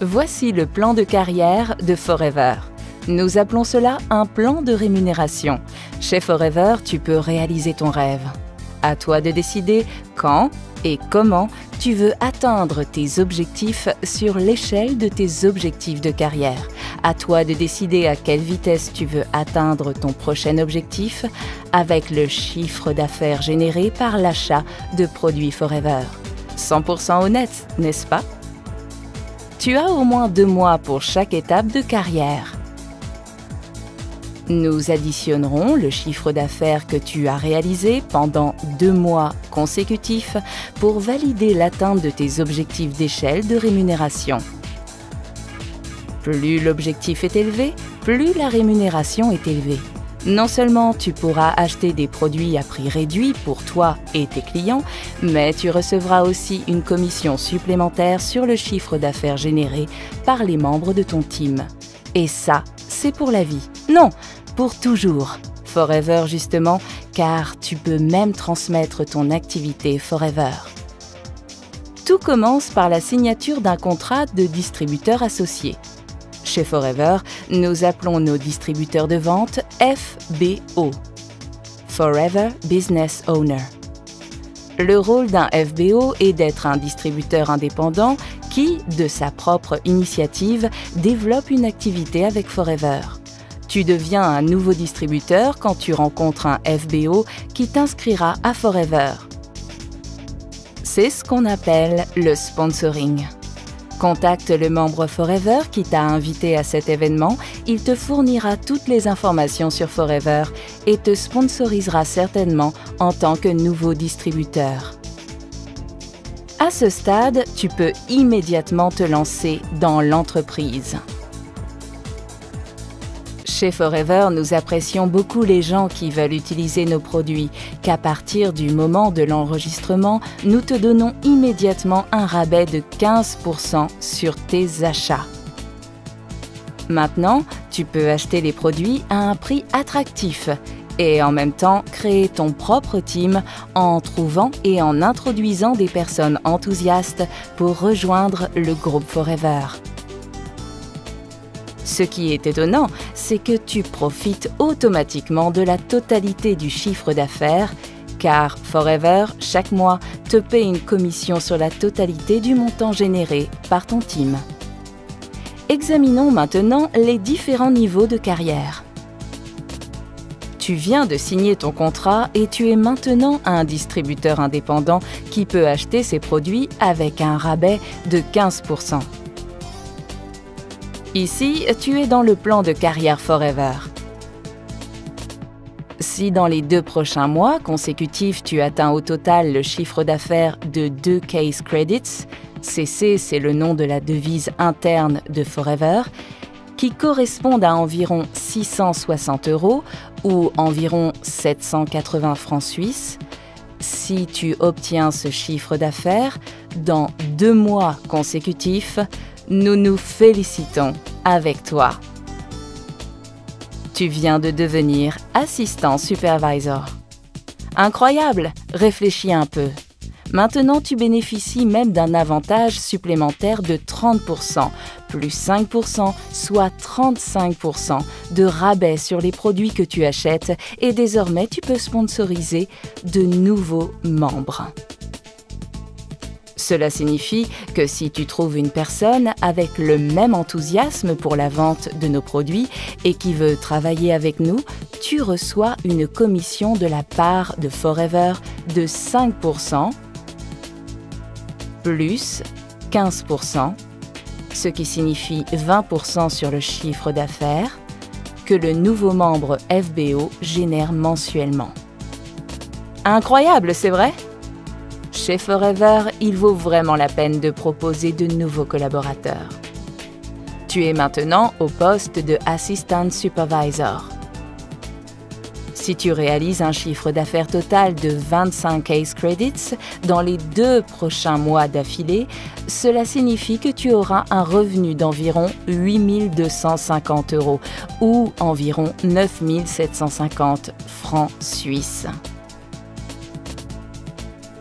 Voici le plan de carrière de Forever. Nous appelons cela un plan de rémunération. Chez Forever, tu peux réaliser ton rêve. À toi de décider quand et comment tu veux atteindre tes objectifs sur l'échelle de tes objectifs de carrière. À toi de décider à quelle vitesse tu veux atteindre ton prochain objectif avec le chiffre d'affaires généré par l'achat de produits Forever. 100% honnête, n'est-ce pas? Tu as au moins 2 mois pour chaque étape de carrière. Nous additionnerons le chiffre d'affaires que tu as réalisé pendant 2 mois consécutifs pour valider l'atteinte de tes objectifs d'échelle de rémunération. Plus l'objectif est élevé, plus la rémunération est élevée. Non seulement tu pourras acheter des produits à prix réduit pour toi et tes clients, mais tu recevras aussi une commission supplémentaire sur le chiffre d'affaires généré par les membres de ton team. Et ça, c'est pour la vie. Non, pour toujours. Forever justement, car tu peux même transmettre ton activité Forever. Tout commence par la signature d'un contrat de distributeur associé. Chez Forever, nous appelons nos distributeurs de vente FBO, Forever Business Owner. Le rôle d'un FBO est d'être un distributeur indépendant qui, de sa propre initiative, développe une activité avec Forever. Tu deviens un nouveau distributeur quand tu rencontres un FBO qui t'inscrira à Forever. C'est ce qu'on appelle le sponsoring. Contacte le membre Forever qui t'a invité à cet événement, il te fournira toutes les informations sur Forever et te sponsorisera certainement en tant que nouveau distributeur. À ce stade, tu peux immédiatement te lancer dans l'entreprise. Chez Forever, nous apprécions beaucoup les gens qui veulent utiliser nos produits, qu'à partir du moment de l'enregistrement, nous te donnons immédiatement un rabais de 15% sur tes achats. Maintenant, tu peux acheter les produits à un prix attractif et en même temps créer ton propre team en trouvant et en introduisant des personnes enthousiastes pour rejoindre le groupe Forever. Ce qui est étonnant, c'est que tu profites automatiquement de la totalité du chiffre d'affaires, car Forever, chaque mois, te paie une commission sur la totalité du montant généré par ton team. Examinons maintenant les différents niveaux de carrière. Tu viens de signer ton contrat et tu es maintenant un distributeur indépendant qui peut acheter ses produits avec un rabais de 15%. Ici, tu es dans le plan de carrière Forever. Si dans les 2 prochains mois consécutifs, tu atteins au total le chiffre d'affaires de 2 Case Credits, CC c'est le nom de la devise interne de Forever, qui correspondent à environ 660 € ou environ 780 francs suisses, si tu obtiens ce chiffre d'affaires dans 2 mois consécutifs, nous nous félicitons avec toi. Tu viens de devenir assistant supervisor. Incroyable! Réfléchis un peu. Maintenant, tu bénéficies même d'un avantage supplémentaire de 30%, plus 5%, soit 35% de rabais sur les produits que tu achètes et désormais, tu peux sponsoriser de nouveaux membres. Cela signifie que si tu trouves une personne avec le même enthousiasme pour la vente de nos produits et qui veut travailler avec nous, tu reçois une commission de la part de Forever de 5% plus 15%, ce qui signifie 20% sur le chiffre d'affaires que le nouveau membre FBO génère mensuellement. Incroyable, c'est vrai? Chez Forever, il vaut vraiment la peine de proposer de nouveaux collaborateurs. Tu es maintenant au poste de Assistant Supervisor. Si tu réalises un chiffre d'affaires total de 25 Case Credits dans les 2 prochains mois d'affilée, cela signifie que tu auras un revenu d'environ 8 250 € ou environ 9 750 francs suisses.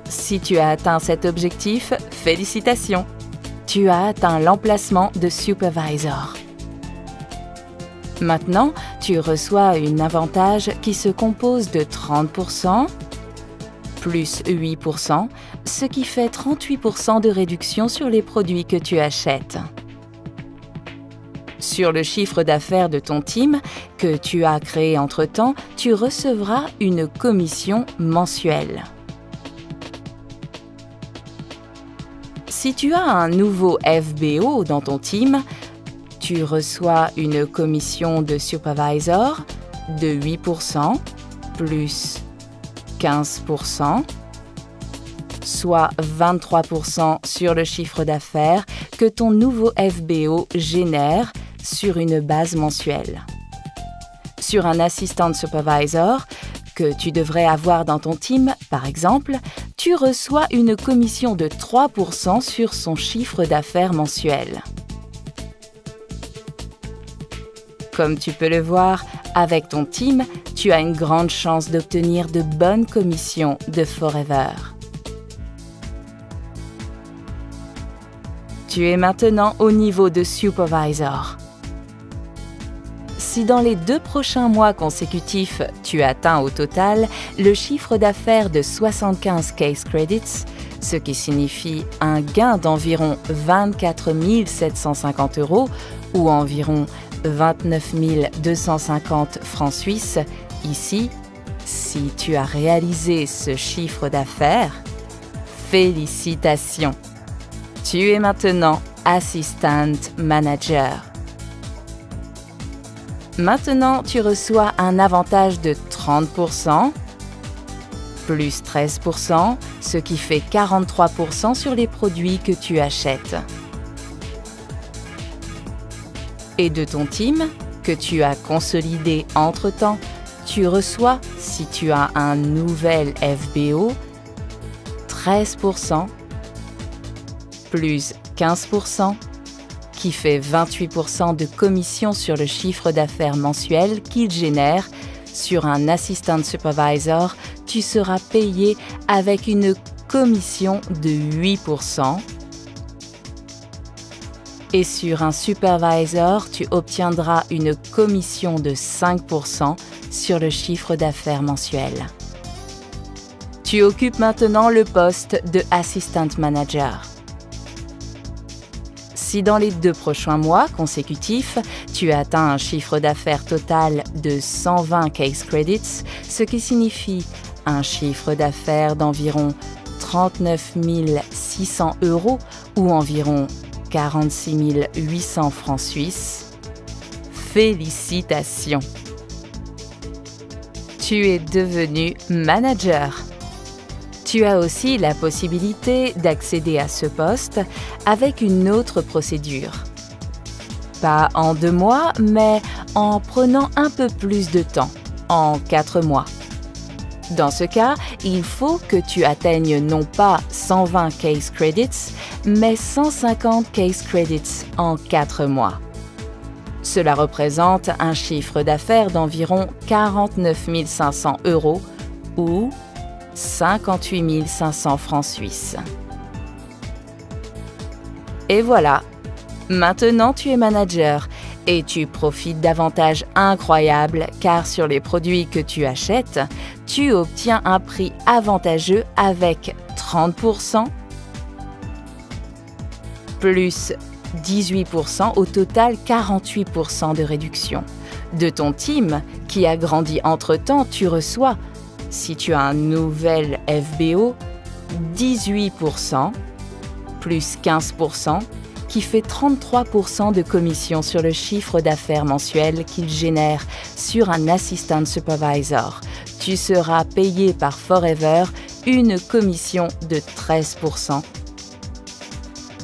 Si tu as atteint cet objectif, félicitations! tu as atteint l'emplacement de supervisor. Maintenant, tu reçois un avantage qui se compose de 30% plus 8%, ce qui fait 38% de réduction sur les produits que tu achètes. Sur le chiffre d'affaires de ton team que tu as créé entre-temps, tu recevras une commission mensuelle. Si tu as un nouveau FBO dans ton team, tu reçois une commission de supervisor de 8% plus 15%, soit 23% sur le chiffre d'affaires que ton nouveau FBO génère sur une base mensuelle. Sur un assistant supervisor que tu devrais avoir dans ton team, par exemple, tu reçois une commission de 3% sur son chiffre d'affaires mensuel. Comme tu peux le voir, avec ton team, tu as une grande chance d'obtenir de bonnes commissions de Forever. Tu es maintenant au niveau de supervisor. Si dans les 2 prochains mois consécutifs, tu atteins au total le chiffre d'affaires de 75 case credits, ce qui signifie un gain d'environ 24 750 € ou environ 29 250 francs suisses, ici, si tu as réalisé ce chiffre d'affaires, félicitations! Tu es maintenant Assistant Manager. Maintenant, tu reçois un avantage de 30%, plus 13%, ce qui fait 43% sur les produits que tu achètes. Et de ton team, que tu as consolidé entre-temps, tu reçois, si tu as un nouvel FBO, 13%, plus 15%, qui fait 28% de commission sur le chiffre d'affaires mensuel qu'il génère. Sur un assistant supervisor, tu seras payé avec une commission de 8%. Et sur un supervisor, tu obtiendras une commission de 5% sur le chiffre d'affaires mensuel. Tu occupes maintenant le poste de Assistant Manager. Si dans les 2 prochains mois consécutifs, tu atteins un chiffre d'affaires total de 120 case credits, ce qui signifie un chiffre d'affaires d'environ 39 600 € ou environ 46 800 francs suisses, félicitations! Tu es devenu manager. Tu as aussi la possibilité d'accéder à ce poste avec une autre procédure. Pas en 2 mois, mais en prenant un peu plus de temps, en 4 mois. Dans ce cas, il faut que tu atteignes non pas 120 case credits, mais 150 case credits en 4 mois. Cela représente un chiffre d'affaires d'environ 49 500 € ou 58 500 francs suisses. Et voilà, maintenant tu es manager et tu profites d'avantages incroyables car sur les produits que tu achètes, tu obtiens un prix avantageux avec 30%, plus 18%, au total 48% de réduction. De ton team qui a grandi entre-temps, tu reçois, si tu as un nouvel FBO, 18%, plus 15%, qui fait 33% de commission sur le chiffre d'affaires mensuel qu'il génère sur un assistant supervisor. Tu seras payé par Forever une commission de 13%.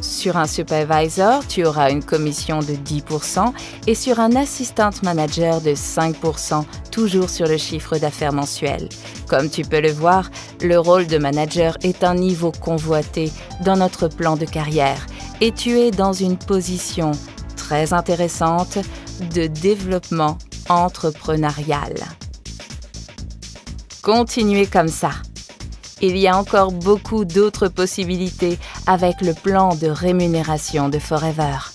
Sur un supervisor, tu auras une commission de 10% et sur un assistant manager de 5%, toujours sur le chiffre d'affaires mensuel. Comme tu peux le voir, le rôle de manager est un niveau convoité dans notre plan de carrière et tu es dans une position très intéressante de développement entrepreneurial. Continuez comme ça. Il y a encore beaucoup d'autres possibilités avec le plan de rémunération de Forever.